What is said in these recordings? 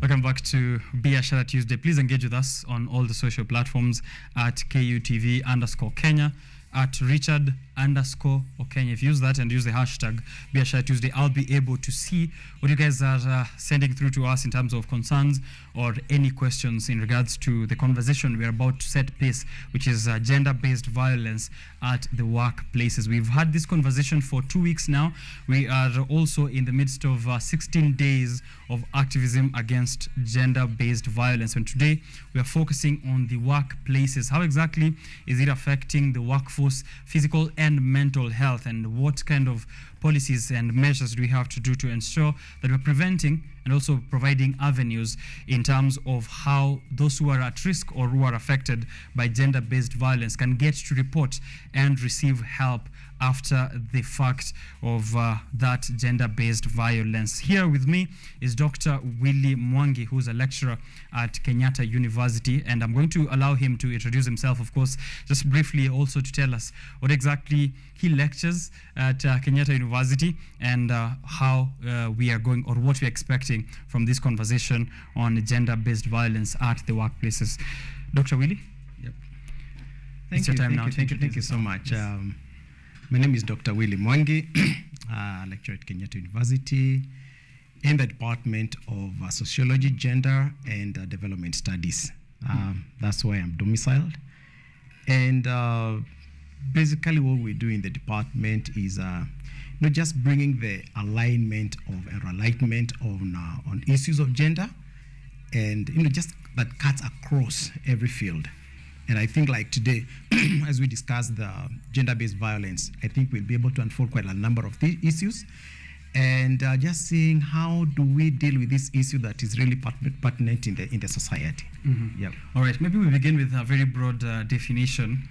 Welcome back to Biashara Tuesday. Please engage with us on all the social platforms at KUTV_Kenya, at Richard_Okenya. If you use that and use the hashtag Biashara Tuesday, I'll be able to see what you guys are sending through to us in terms of concerns or any questions in regards to the conversation we're about to set pace, which is gender-based violence at the workplaces. We've had this conversation for 2 weeks now. We are also in the midst of 16 days of activism against gender-based violence. And today we are focusing on the workplaces. How exactly is it affecting the workforce, physical and mental health, and what kind of policies and measures do we have to do to ensure that we're preventing and also providing avenues in terms of how those who are at risk or who are affected by gender-based violence can get to report and receive help after the fact of that gender-based violence. Here with me is Dr. Willy Mwangi, who's a lecturer at Kenyatta University, and I'm going to allow him to introduce himself, of course, just briefly also to tell us what exactly he lectures at Kenyatta University and how we are going, or what we're expecting from this conversation on gender-based violence at the workplaces. Dr. Willy? Yep. Thank you so much. Yes. My name is Dr. Willy Mwangi, lecturer at Kenyatta University in the Department of Sociology, Gender, and Development Studies. That's where I'm domiciled. And basically what we do in the department is not just bringing the alignment of enlightenment on issues of gender, and just that cuts across every field. And I think like today, as we discuss the gender-based violence, I think we'll be able to unfold quite a number of the issues, and just seeing how do we deal with this issue that is really pertinent in the society. Mm-hmm. Yep. All right, maybe we begin with a very broad definition,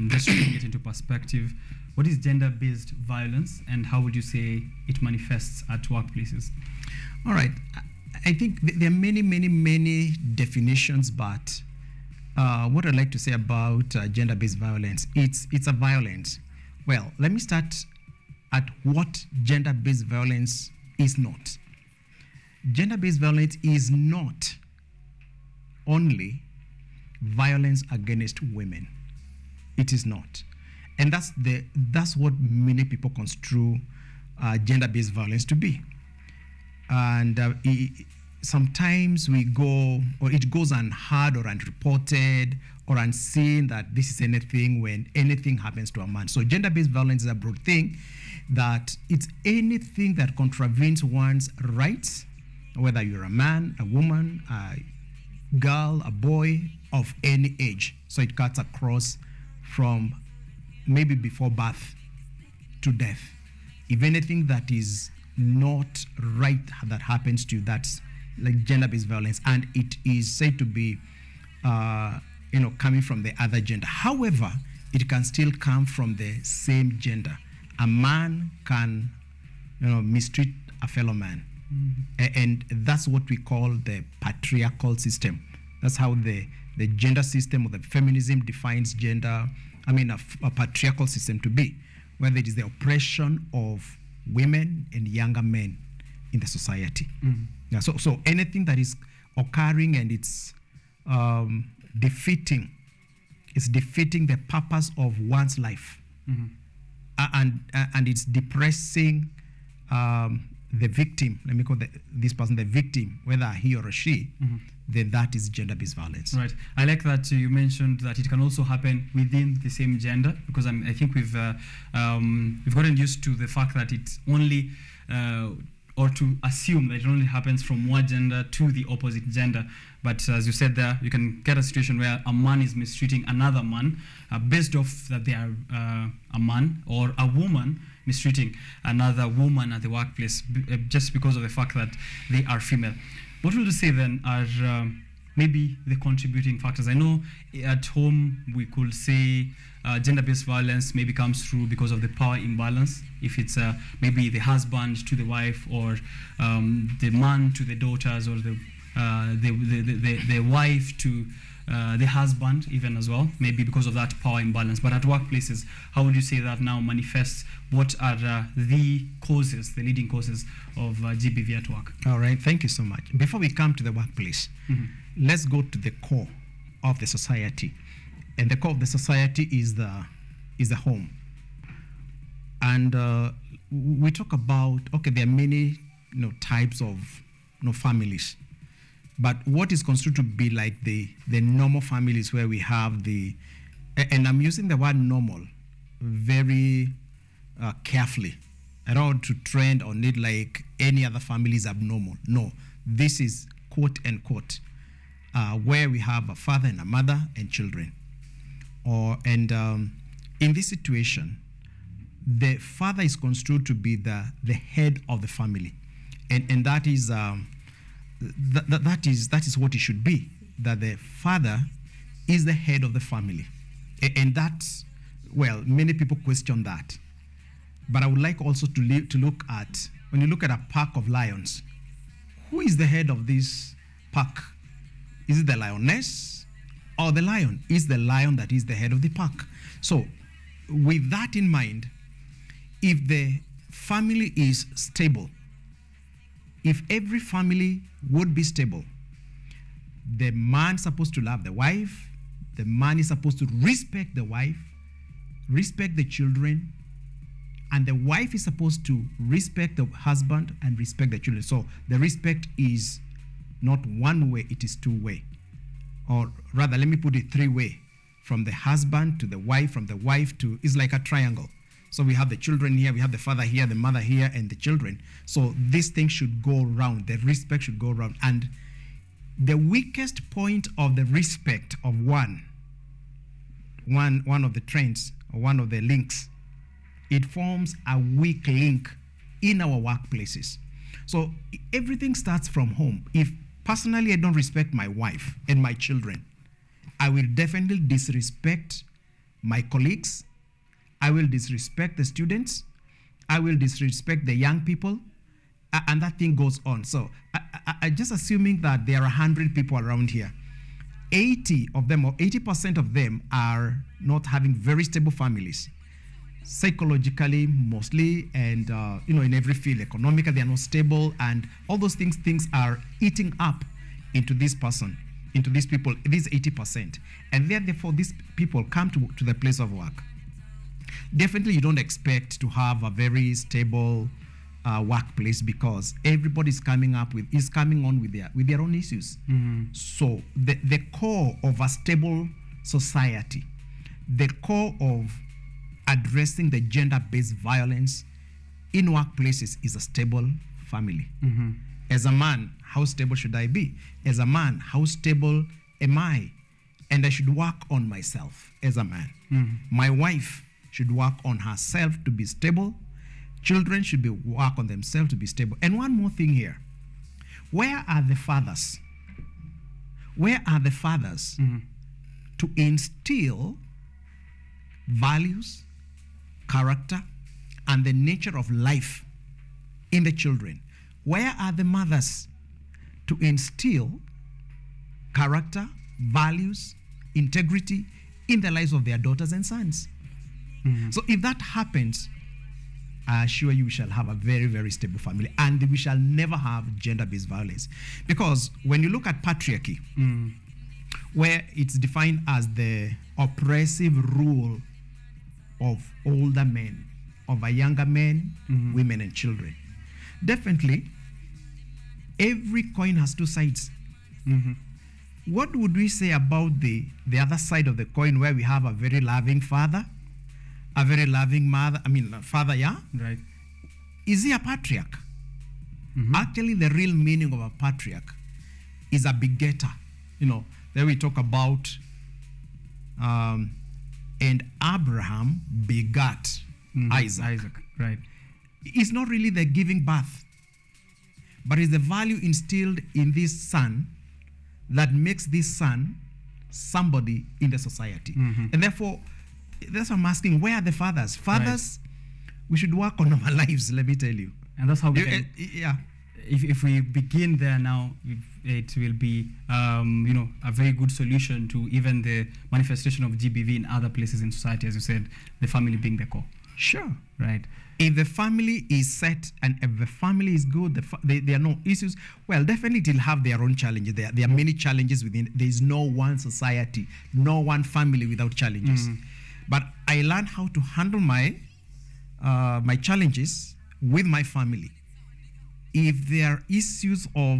just to bring it into perspective. What is gender-based violence, and how would you say it manifests at workplaces? All right, I think there are many definitions, but what I'd like to say about gender-based violence, it's a violence. Well, let me start at what gender-based violence is not. Gender-based violence is not only violence against women. It is not. And that's what many people construe gender-based violence to be. And sometimes we go, or it goes unheard or unreported or unseen that this is anything when anything happens to a man. So gender-based violence is a broad thing, that it's anything that contravenes one's rights, whether you're a man, a woman, a girl, a boy, of any age. So it cuts across from maybe before birth to death. If anything that is not right that happens to you, that's like gender-based violence, and it is said to be coming from the other gender. However, it can still come from the same gender. A man can mistreat a fellow man. Mm-hmm. And that's what we call the patriarchal system. That's how the gender system or the feminism defines gender, a patriarchal system to be, where it is the oppression of women and younger men in the society. Mm-hmm. Yeah, so anything that is occurring and it's defeating the purpose of one's life. Mm-hmm. And it's depressing the victim. Let me call this person the victim, whether he or she. Mm-hmm. Then that is gender-based violence. Right. I like that you mentioned that it can also happen within the same gender, because I think we've gotten used to the fact that it's only or to assume that it only happens from one gender to the opposite gender. But as you said there, you can get a situation where a man is mistreating another man based off that they are a man, or a woman mistreating another woman at the workplace just because of the fact that they are female. What would you say then are maybe the contributing factors? I know at home we could say gender-based violence maybe comes through because of the power imbalance. If it's maybe the husband to the wife, or the man to the daughters, or the wife to the husband even as well, maybe because of that power imbalance. But at workplaces, how would you say that now manifests? What are the causes, the leading causes of GBV at work? All right, thank you so much. Before we come to the workplace, let's go to the core of the society. And the core of the society is the home. And we talk about, okay, there are many types of families. But what is considered to be like the normal families where we have and I'm using the word normal very carefully. I don't want to trend on it like any other family is abnormal. No, this is quote unquote where we have a father and a mother and children. In this situation, the father is construed to be the head of the family, and that is that is what it should be. That the father is the head of the family, and that's, well, many people question that. But I would like also to look at, when you look at a pack of lions, who is the head of this pack? Is it the lioness or the lion? Is the lion that is the head of the pack? So with that in mind, if the family is stable, if every family would be stable, the man is supposed to love the wife, the man is supposed to respect the wife, respect the children, and the wife is supposed to respect the husband and respect the children. So the respect is not one way, it is two way. Or rather, let me put it three way. From the husband to the wife, from the wife to, it's like a triangle. So we have the children here, we have the father here, the mother here, and the children. So this thing should go around, the respect should go around. And the weakest point of the respect of one of the trends, or one of the links, it forms a weak link in our workplaces. So everything starts from home. If personally I don't respect my wife and my children, I will definitely disrespect my colleagues, I will disrespect the students, I will disrespect the young people, and that thing goes on. So I just assuming that there are 100 people around here, 80 of them or 80% of them are not having very stable families, psychologically mostly, and in every field, economically they are not stable, and all those things are eating up into this person, into these people, these 80%, and therefore these people come to the place of work. Definitely you don't expect to have a very stable workplace, because everybody is coming on with their own issues. So the core of a stable society, the core of addressing the gender-based violence in workplaces is a stable family. As a man, how stable should I be? As a man, how stable am I? And I should work on myself as a man. My wife should work on herself to be stable. Children should work on themselves to be stable. And one more thing here. Where are the fathers? Where are the fathers to instill values, character, and the nature of life in the children? Where are the mothers to instill character, values, integrity in the lives of their daughters and sons? So if that happens, I assure you we shall have a very, very stable family, and we shall never have gender-based violence. Because when you look at patriarchy, where it's defined as the oppressive rule of older men, over younger men, women, and children, definitely every coin has two sides. What would we say about the other side of the coin, where we have a very loving father, a very loving mother, father, yeah? Right. Is he a patriarch? Actually, the real meaning of a patriarch is a begetter. There we talk about, and Abraham begat Isaac. Right. It's not really the giving birth, but it's the value instilled in this son that makes this son somebody in the society. And therefore, that's why I'm asking, where are the fathers? Fathers, we should work on our lives, let me tell you. And that's how we can, if we begin there now, it will be a very good solution to even the manifestation of GBV in other places in society, as you said, the family being the core. Sure. Right. If the family is set and if the family is good, there are no issues, well, definitely it will have their own challenges. There are many challenges within. There is no one society, no one family without challenges. But I learned how to handle my challenges with my family. If there are issues of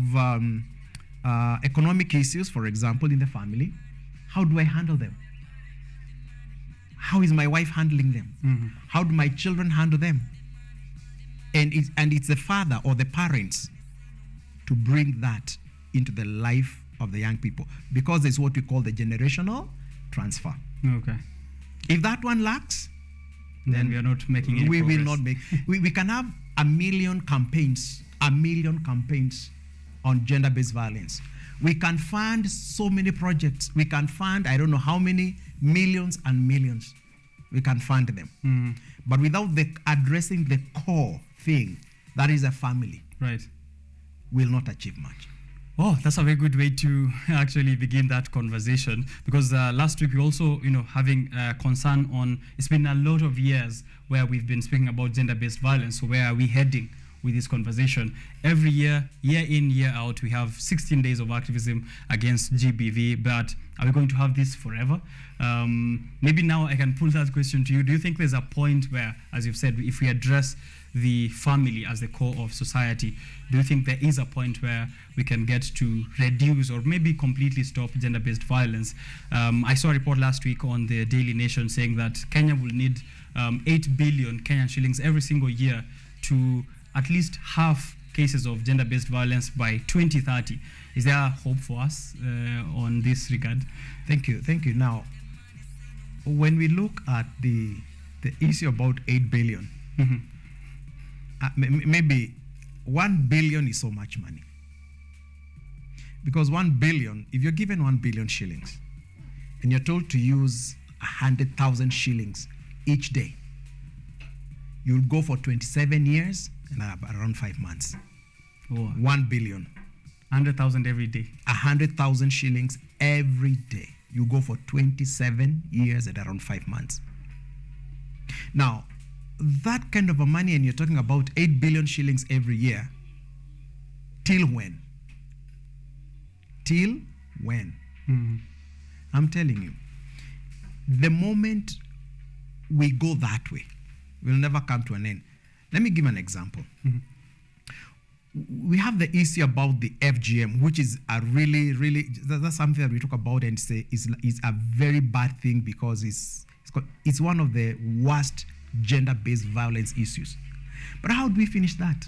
economic issues, for example, in the family, how do I handle them? How is my wife handling them? How do my children handle them? And it's the father or the parents to bring that into the life of the young people, because it's what we call the generational transfer. Okay. If that one lacks, then we are not making any we progress. will not make. We can have a million campaigns on gender-based violence. We can fund so many projects. We can fund, I don't know how many millions and millions. We can fund them. But without addressing the core thing, that is a family, right, will not achieve much. Oh, that's a very good way to actually begin that conversation, because last week we also, having concern on, it's been a lot of years where we've been speaking about gender-based violence. So where are we heading with this conversation? Every year, year in, year out, we have 16 days of activism against GBV, but are we going to have this forever? Maybe now I can pull that question to you. Do you think there's a point where, as you've said, if we address the family as the core of society, do you think there is a point where we can get to reduce or maybe completely stop gender-based violence? I saw a report last week on the Daily Nation saying that Kenya will need 8 billion Kenyan shillings every single year to at least half cases of gender-based violence by 2030. Is there hope for us on this regard? Thank you. Now, when we look at the issue about 8 billion, maybe 1 billion is so much money. Because 1 billion, if you're given 1 billion shillings and you're told to use 100,000 shillings each day, you'll go for 27 years and around 5 months. Oh. 1 billion. 100,000 every day. 100,000 shillings every day. You go for 27 years at around 5 months. Now, that kind of a money, and you're talking about 8 billion shillings every year, till when? Till when? I'm telling you, the moment we go that way, we'll never come to an end. Let me give an example. We have the issue about the FGM, which is a really, that's something that we talk about and say is a very bad thing, because it's one of the worst gender-based violence issues. But how do we finish that?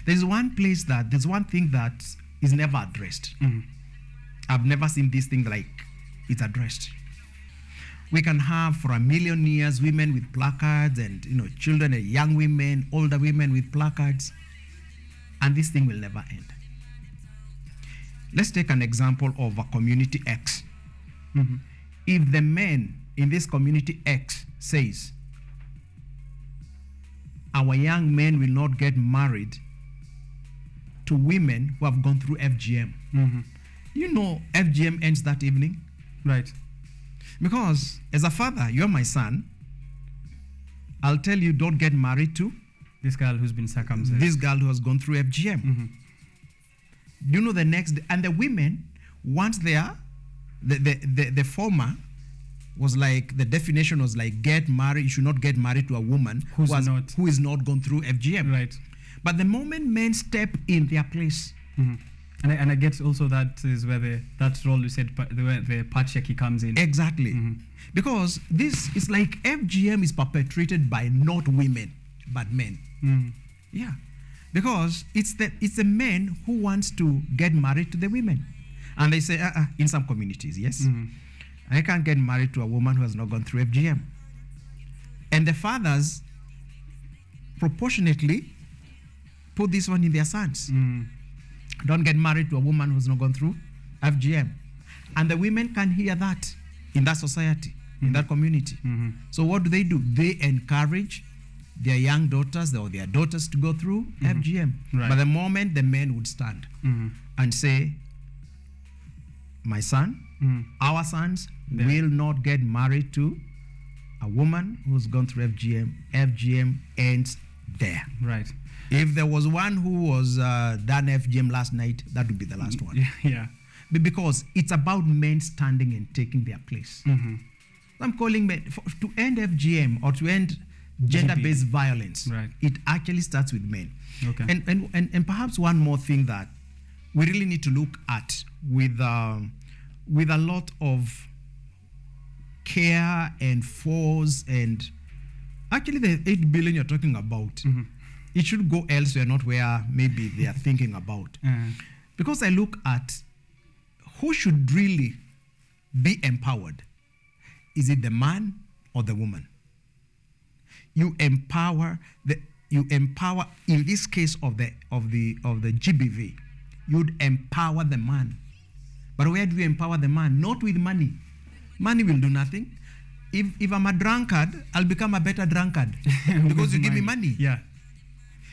There's one thing that is never addressed. I've never seen this thing like it's addressed. We can have for 1 million years women with placards and children and young women, older women with placards, and this thing will never end. Let's take an example of a community X. If the men in this community X says, our young men will not get married to women who have gone through FGM. FGM ends that evening. Right. Because as a father, you're my son. I'll tell you, don't get married to this girl who's been circumcised. This girl who has gone through FGM. The next, and the women, once they are, the former was like, the definition was like, get married, you should not get married to a woman who is not gone through FGM. Right. But the moment men step in their place. And I guess also that is where that role you said, where the patriarchy comes in. Exactly. Because this is like FGM is perpetrated by not women, but men. Yeah. Because it's the men who wants to get married to the women. And they say, in some communities, yes, I can't get married to a woman who has not gone through FGM. And the fathers proportionately put this one in their sons. Don't get married to a woman who's not gone through FGM. And the women can hear that in that society, in that community. So what do? They encourage their young daughters or their daughters to go through FGM. Right. But the moment the men would stand and say, my son, our sons will not get married to a woman who's gone through FGM. FGM ends there. Right. If there was one who was done FGM last night, that would be the last one. Yeah. Because it's about men standing and taking their place. I'm calling men to end FGM or to end gender-based violence. Right. It actually starts with men. Okay. And perhaps one more thing that we really need to look at with a lot of care and force, and actually the 8 billion you're talking about, it should go elsewhere, not where maybe they are thinking about. Because I look at who should really be empowered. Is it the man or the woman? You empower in this case of the GBV, you'd empower the man. But where do you empower the man? Not with money. Money will do nothing. If I'm a drunkard, I'll become a better drunkard because you give me money. Yeah.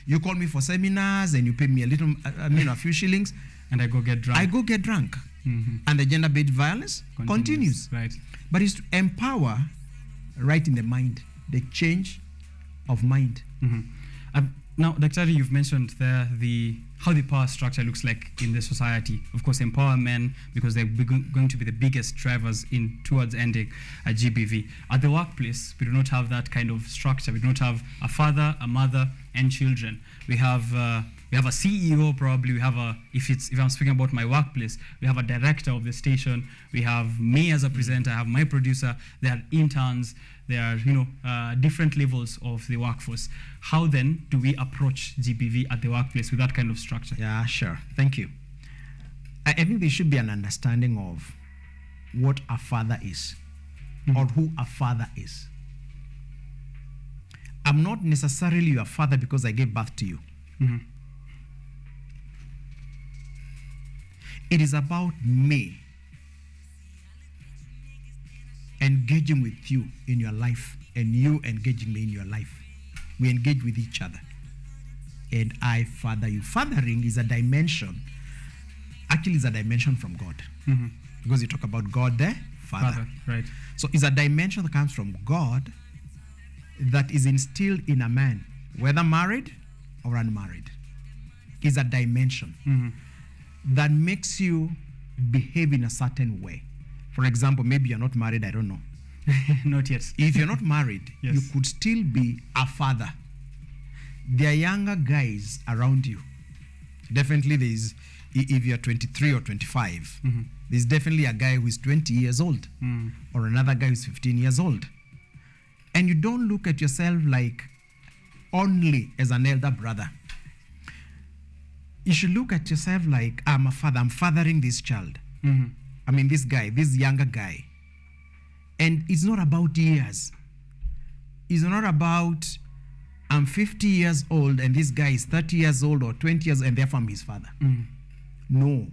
You call me for seminars and you pay me a few shillings. And I go get drunk. I go get drunk. And the gender-based violence continues. Right. But it's to empower right in the mind, the change of mind. Now, Dr. You've mentioned there how the power structure looks like in the society. Of course, empower men because they're going to be the biggest drivers towards ending a GBV. At the workplace, we do not have that kind of structure. We do not have a father, a mother, and children. We have a CEO probably. We have if I'm speaking about my workplace, we have a director of the station. We have me as a presenter. I have my producer. There are interns. There are different levels of the workforce. How then do we approach GBV at the workplace with that kind of structure? Yeah, sure. Thank you. I think there should be an understanding of what a father is or who a father is. I'm not necessarily your father because I gave birth to you. It is about me engaging with you in your life and you engaging me in your life. We engage with each other. And I father you. Fathering is a dimension. Actually, it's a dimension from God. Because you talk about God there, Father. Right. So it's a dimension that comes from God that is instilled in a man, whether married or unmarried. It's a dimension that makes you behave in a certain way. For example, maybe you're not married, I don't know. Not yet. If you're not married, Yes. you could still be a father. There are younger guys around you. Definitely if you're 23 or 25, there's definitely a guy who is 20 years old or another guy who's 15 years old. And you don't look at yourself like only as an elder brother. You should look at yourself like, I'm a father, I'm fathering this child. I mean, this younger guy. And it's not about years. It's not about, I'm 50 years old and this guy is 30 years old or 20 years and therefore I'm his father. No.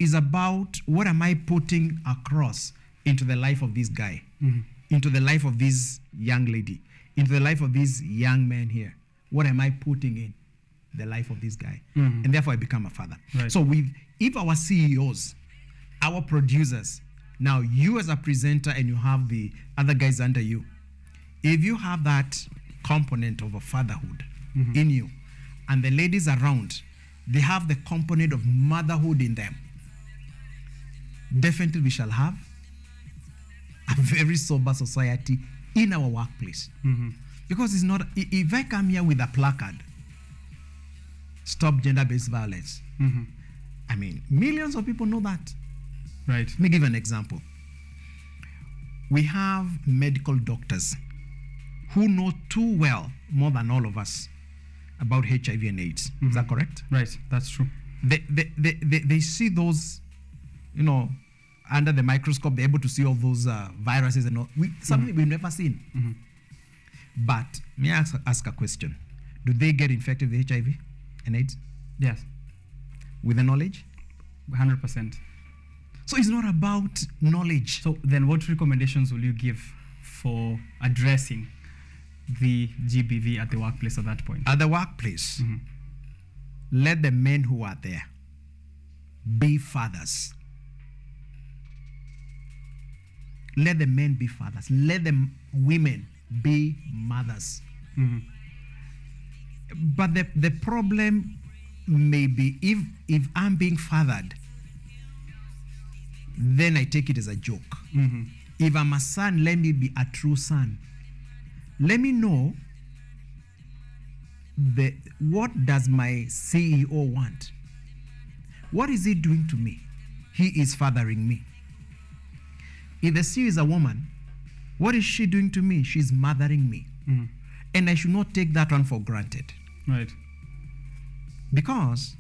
It's about what am I putting across into the life of this guy, into the life of this young lady, into the life of this young man here. What am I putting in the life of this guy? And therefore I become a father. Right. So if our CEOs, our producers, now you as a presenter and you have the other guys under you, if you have that component of a fatherhood in you, and the ladies around, they have the component of motherhood in them, definitely we shall have a very sober society in our workplace. Because it's not, if I come here with a placard, stop gender-based violence, I mean, millions of people know that. Right. Let me give an example. We have medical doctors who know too well, more than all of us, about HIV and AIDS. Is that correct? Right. That's true. They see those, under the microscope. They're able to see all those viruses and all. Something we've never seen. But may I ask a question? Do they get infected with HIV and AIDS? Yes. With the knowledge? 100%. So it's not about knowledge. So then what recommendations will you give for addressing the GBV at the workplace at that point? At the workplace, let the men who are there be fathers. Let the men be fathers. Let the women be mothers. But the problem may be if I'm being fathered, then I take it as a joke. If I'm a son, let me be a true son. Let me know what does my CEO want? What is he doing to me? He is fathering me. If the CEO is a woman, what is she doing to me? She's mothering me. And I should not take that one for granted. Right. Because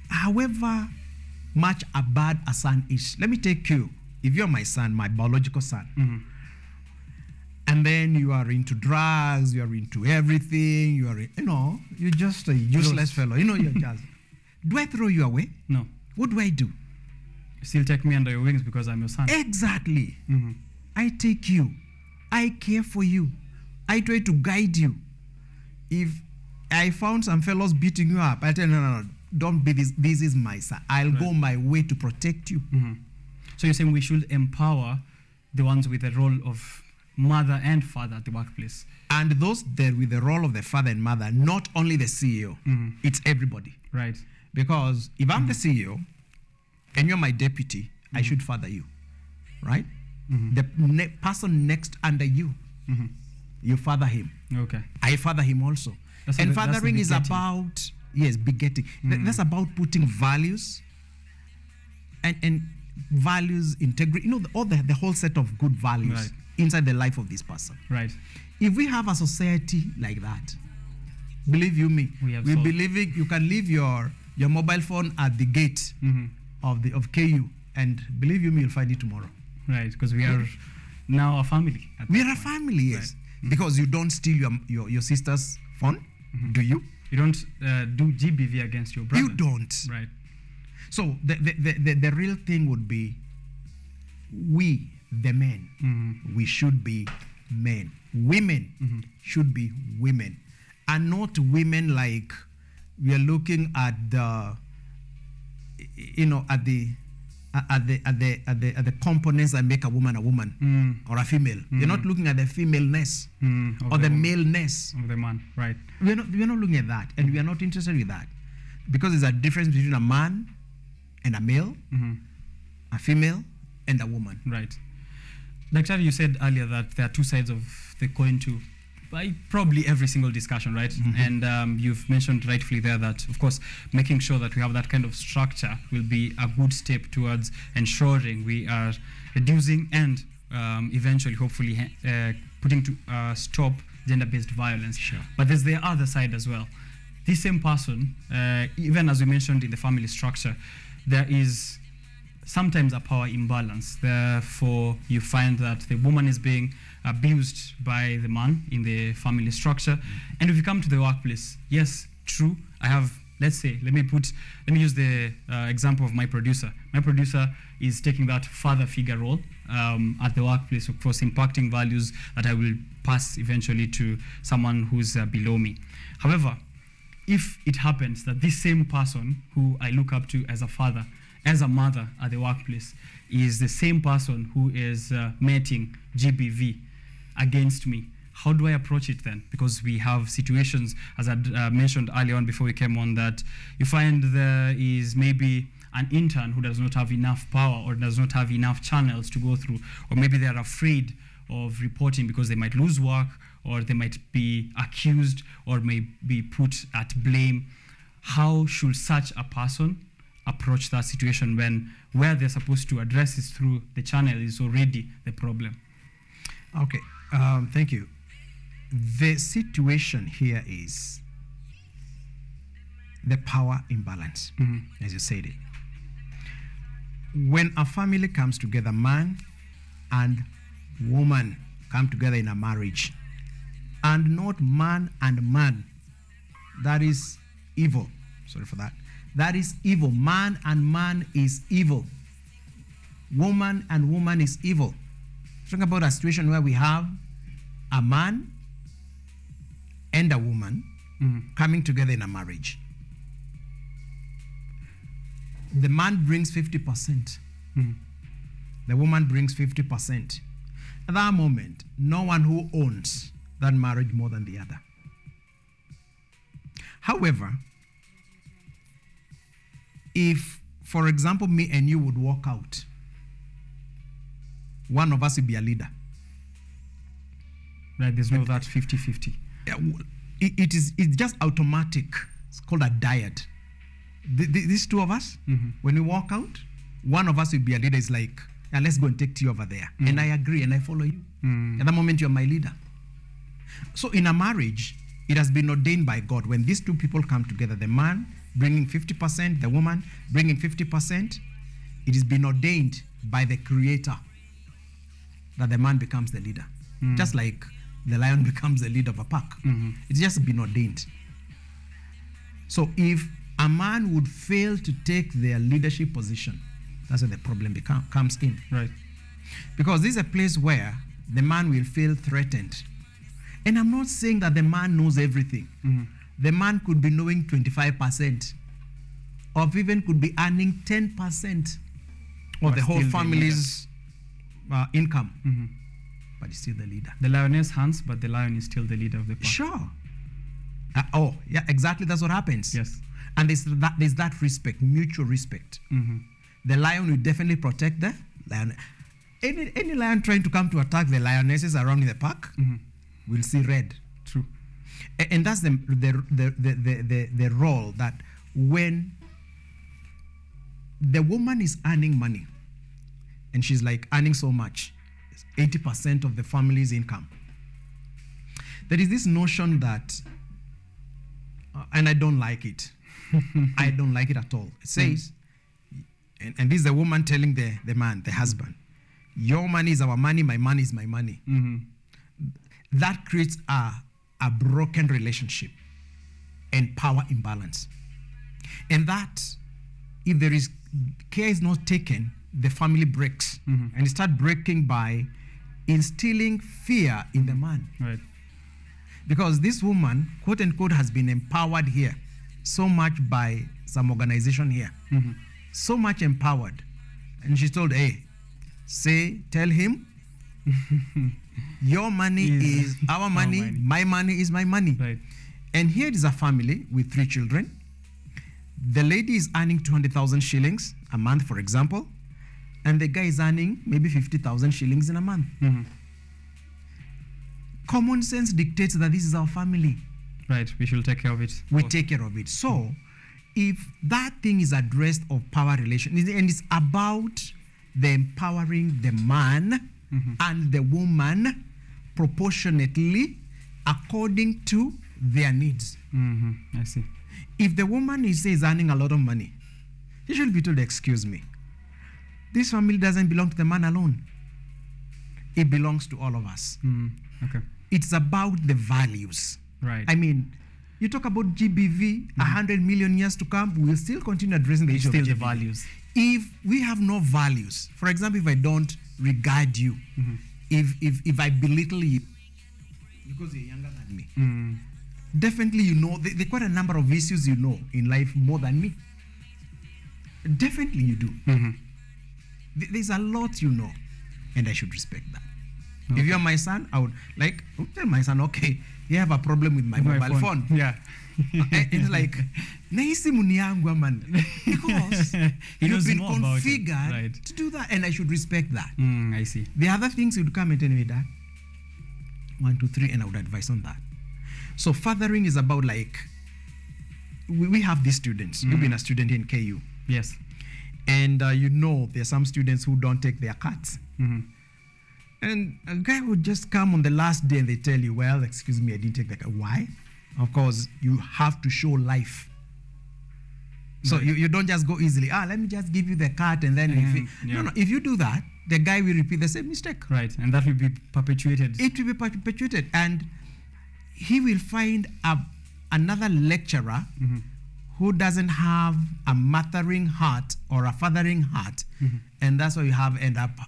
however much a bad a son is, let me take you, if you're my son, my biological son, and then you are into drugs, you are into everything, you're just a useless fellow. You're just, do I throw you away? No. What do I do? Still take me under your wings because I'm your son. Exactly. I take you. I care for you. I try to guide you. If I found some fellows beating you up, I tell you, no, don't be this. This is my son. I'll go my way to protect you. So you're saying we should empower the ones with the role of mother and father at the workplace. And those there with the role of the father and mother, not only the CEO, it's everybody. Right. Because if I'm the CEO and you're my deputy, I should father you, right? The person next under you, you father him. Okay. I father him also. And fathering is about, begetting. That's about putting values and values, integrity, the whole set of good values inside the life of this person. Right. If we have a society like that, believe you me, we believe you can leave your mobile phone at the gate of KU, and believe you me, you'll find it tomorrow. Right, because we are now a family. We are a family, yes. Right. Because you don't steal your sister's phone, do you? You don't do GBV against your brother. You don't. Right. So the real thing would be, we, the men, we should be men. Women should be women, and not women like we are looking at the, at the components that make a woman or a female. You're not looking at the femaleness or the maleness of the man. Right. We're not looking at that, and we are not interested in that, because there's a difference between a man and a male, a female and a woman. Right. Dr. You said earlier that there are two sides of the coin to probably every single discussion, right? And you've mentioned rightfully there that, of course, making sure that we have that kind of structure will be a good step towards ensuring we are reducing and eventually, hopefully, putting to stop gender-based violence. Sure. But there's the other side as well. This same person, even as we mentioned in the family structure, there is sometimes a power imbalance. Therefore, you find that the woman is being abused by the man in the family structure. And if you come to the workplace, yes, true, I have, let's say, let me use the example of my producer. My producer is taking that father figure role at the workplace, of course, impacting values that I will pass eventually to someone who's below me. However, if it happens that this same person who I look up to as a father, as a mother at the workplace, is the same person who is meting GBV against me, how do I approach it then? Because we have situations, as I mentioned earlier on before we came on, that you find there is maybe an intern who does not have enough power or does not have enough channels to go through, or maybe they're afraid of reporting because they might lose work, or they might be accused, or may be put at blame. How should such a person approach that situation when where they're supposed to address is through the channel is already the problem? Okay, thank you. The situation here is the power imbalance, as you said it. When a family comes together, man and woman come together in a marriage, and not man and man, that is evil. Sorry for that. That is evil. Man and man is evil. Woman and woman is evil. Talking about a situation where we have a man and a woman coming together in a marriage. The man brings 50%. The woman brings 50%. At that moment, no one who owns that marriage more than the other. However, if, for example, me and you would walk out, one of us will be a leader. Right, there's no that 50-50. It's just automatic. It's called a diet. These two of us, when we walk out, one of us will be a leader. It's like, yeah, let's go and take tea over there. And I agree and I follow you. At that moment, you're my leader. So in a marriage, it has been ordained by God. When these two people come together, the man bringing 50%, the woman bringing 50%, it has been ordained by the Creator that the man becomes the leader. Just like the lion becomes the leader of a pack. It's just been ordained. So if a man would fail to take their leadership position, that's where the problem comes in. Right. Because this is a place where the man will feel threatened. And I'm not saying that the man knows everything. The man could be knowing 25%, or even could be earning 10% of the whole family's income. But he's still the leader. The lioness hunts, but the lion is still the leader of the pack. Sure. Oh, yeah, exactly. That's what happens. Yes. And there's that respect, mutual respect. The lion will definitely protect the lion. Any lion trying to come to attack the lionesses around in the pack will see red. True. And that's the role that when the woman is earning money, and she's like earning so much, 80% of the family's income, there is this notion that, and I don't like it. I don't like it at all. It says, and this is the woman telling the man, the husband, your money is our money, my money is my money. That creates a broken relationship and power imbalance. And that, if there is care is not taken, the family breaks. And it starts breaking by instilling fear in the man. Right. Because this woman, quote unquote, has been empowered here so much by some organization here. So much empowered. And she's told, hey, tell him, your money is our money, my money is my money. Right. And here is a family with 3 children. The lady is earning 200,000 shillings a month, for example, and the guy is earning maybe 50,000 shillings in a month. Common sense dictates that this is our family. Right, we should take care of it. We take care of it. So, if that thing is addressed of power relation, and it's about the empowering the man and the woman proportionately according to their needs. I see. If the woman is earning a lot of money, he should be told, excuse me, this family doesn't belong to the man alone. It belongs to all of us. Okay. It's about the values. Right. I mean, you talk about GBV, 100 million years to come, we'll still continue addressing the issue of GBV. Still the values. If we have no values, for example, if I don't regard you, if I belittle you because you're younger than me, definitely you know, there are quite a number of issues you know in life more than me. Definitely you do. There's a lot you know, and I should respect that. Okay. If you're my son, I would tell my son, okay, you have a problem with my mobile phone. Yeah. It's like, because you've been configured to do that, and I should respect that. I see. The other things would come and tell me that 1, 2, 3, and I would advise on that. So fathering is about we have these students. You've been a student in KU. Yes. And you know there are some students who don't take their cards. And a guy would just come on the last day and they tell you, well, excuse me, I didn't take the card. Why? Of course, you have to show life. So you don't just go easily, let me just give you the card and then no, if you do that, the guy will repeat the same mistake. Right, and that will be perpetuated. It will be perpetuated, and he will find another lecturer who doesn't have a mothering heart or a fathering heart, and that's why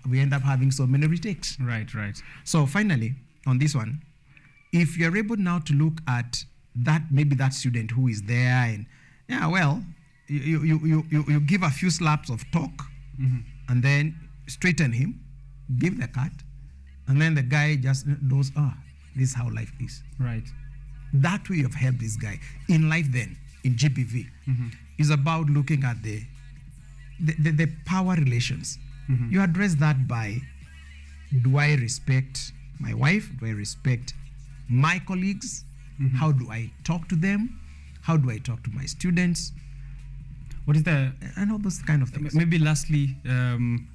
we end up having so many retakes. Right, right. So finally, on this one, if you're able now to look at that, maybe that student who is there, and you give a few slaps of talk, and then straighten him, give the cut, and then the guy just knows, this is how life is. Right. That way you've helped this guy. In life then, in GBV, is about looking at the power relations. You address that by, do I respect my wife? Do I respect my colleagues? How do I talk to them? How do I talk to my students? What is the... And all those kind of things. Maybe lastly,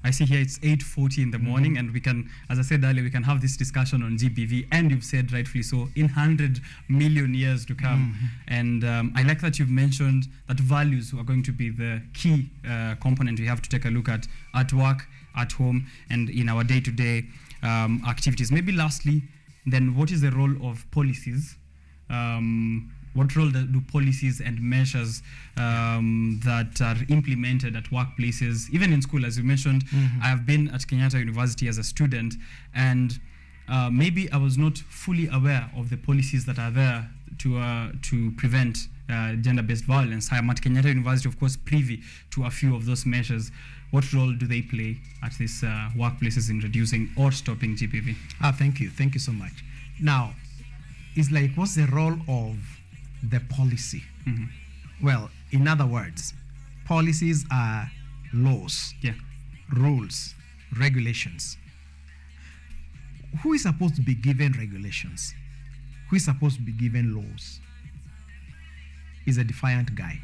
I see here it's 8:40 in the morning, and we can, as I said earlier, we can have this discussion on GBV, and you've said rightfully so, in 100 million years to come. And I like that you've mentioned that values are going to be the key component we have to take a look at work, at home, and in our day-to-day activities. Maybe lastly, then what is the role of policies? What role do policies and measures that are implemented at workplaces, even in school, as you mentioned? I have been at Kenyatta University as a student, and maybe I was not fully aware of the policies that are there to prevent gender-based violence. I am at Kenyatta University, of course, privy to a few of those measures. What role do they play at these workplaces in reducing or stopping GBV? Thank you so much. Now, it's like, what's the role of the policy? Well, in other words, policies are laws, rules, regulations. Who is supposed to be given regulations? Who is supposed to be given laws? Is a defiant guy.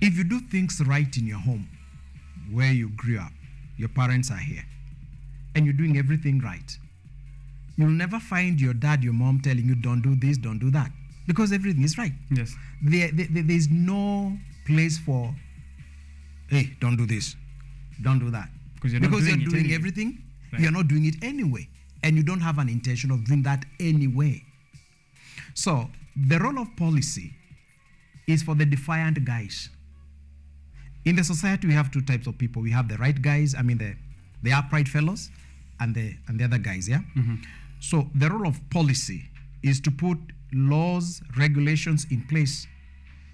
If you do things right in your home, where you grew up, your parents are here, and you're doing everything right, you'll never find your dad, your mom telling you, don't do this, don't do that, because everything is right. Yes. There's no place for, hey, don't do this, don't do that. Because you're doing everything, right. You're not doing it anyway, and you don't have an intention of doing that anyway. So the role of policy is for the defiant guys. In the society, we have two types of people. We have the right guys, the upright fellows, and the other guys, So the role of policy is to put laws, regulations in place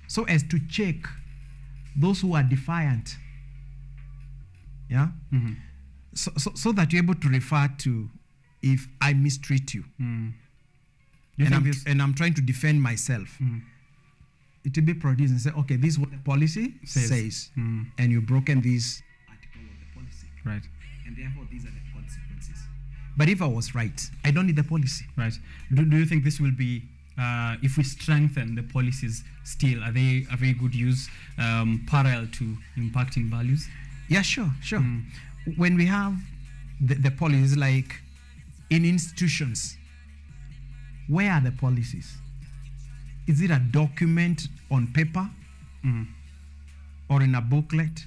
so as to check those who are defiant. So that you're able to refer to, if I mistreat you, and I'm trying to defend myself, it will be produced and say, okay, this is what the policy says. And you've broken this article of the policy. Right. And therefore, these are the consequences. But if I was right, I don't need the policy. Right. Do you think this will be, if we strengthen the policies still, are they a very good use, parallel to impacting values? Yeah, sure. When we have the policies, like in institutions, where are the policies? Is it a document on paper, or in a booklet,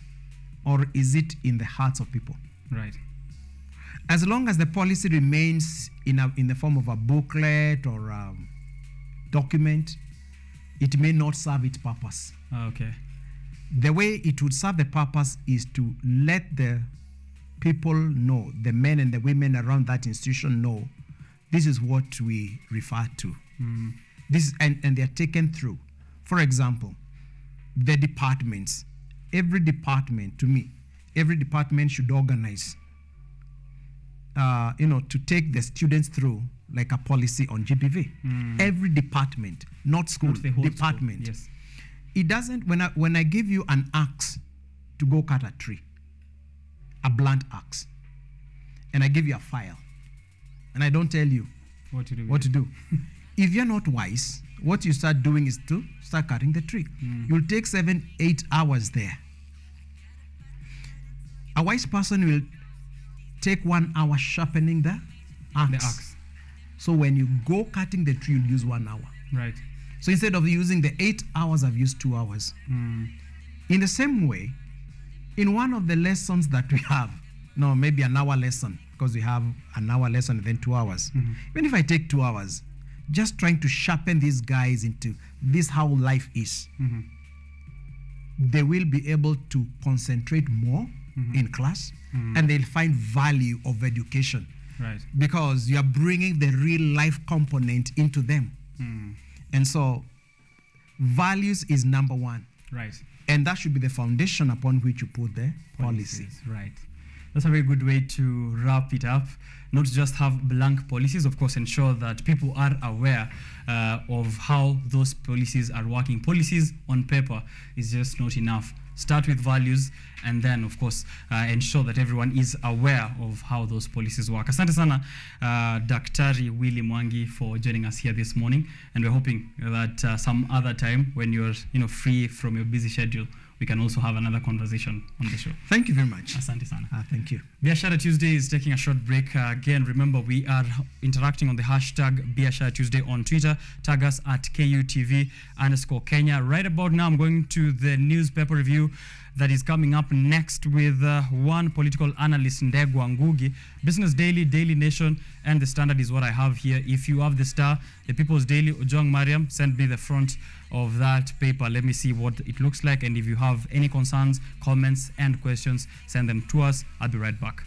or is it in the hearts of people? Right. As long as the policy remains in the form of a booklet or a document, it may not serve its purpose. Okay. The way it would serve the purpose is to let the people know, the men and the women around that institution know, this is what we refer to. And they're taken through. For example, the departments. Every department, to me, every department should organize, to take the students through like a policy on GBV. Every department, not school, not the whole department. School. Yes. It doesn't, when I give you an axe to go cut a tree, a blunt axe, and I give you a file, and I don't tell you what to do. If you're not wise, what you start doing is to start cutting the tree. You'll take 7-8 hours there. A wise person will take 1 hour sharpening the axe. So when you go cutting the tree, you'll use 1 hour. Right. So instead of using the 8 hours, I've used 2 hours. In the same way, in one of the lessons that we have, maybe an hour lesson, because we have an hour lesson and then 2 hours. Even if I take 2 hours, just trying to sharpen these guys into this how life is. They will be able to concentrate more in class, and they'll find value of education. Right. Because you are bringing the real life component into them. And so values is number one. Right. And that should be the foundation upon which you put the policy. Right. That's a very good way to wrap it up. Not just have blank policies, of course, ensure that people are aware of how those policies are working. Policies on paper is just not enough. Start with values, and then, of course, ensure that everyone is aware of how those policies work. Asante sana, Daktari Willy Mwangi, for joining us here this morning, and we're hoping that some other time, when you're free from your busy schedule, we can also have another conversation on the show. Thank you very much. Asante sana. Thank you. Biashara Tuesday is taking a short break. Again, remember, we are interacting on the hashtag Biashara Tuesday on Twitter. Tag us at KUTV_Kenya. Right about now, I'm going to the newspaper review that is coming up next with one political analyst, Ndegwa Ngugi. Business Daily, Daily Nation, and The Standard is what I have here. If you have The Star, The People's Daily, Ojong Mariam, send me the front of that paper. Let me see what it looks like. And if you have any concerns, comments, and questions, send them to us. I'll be right back.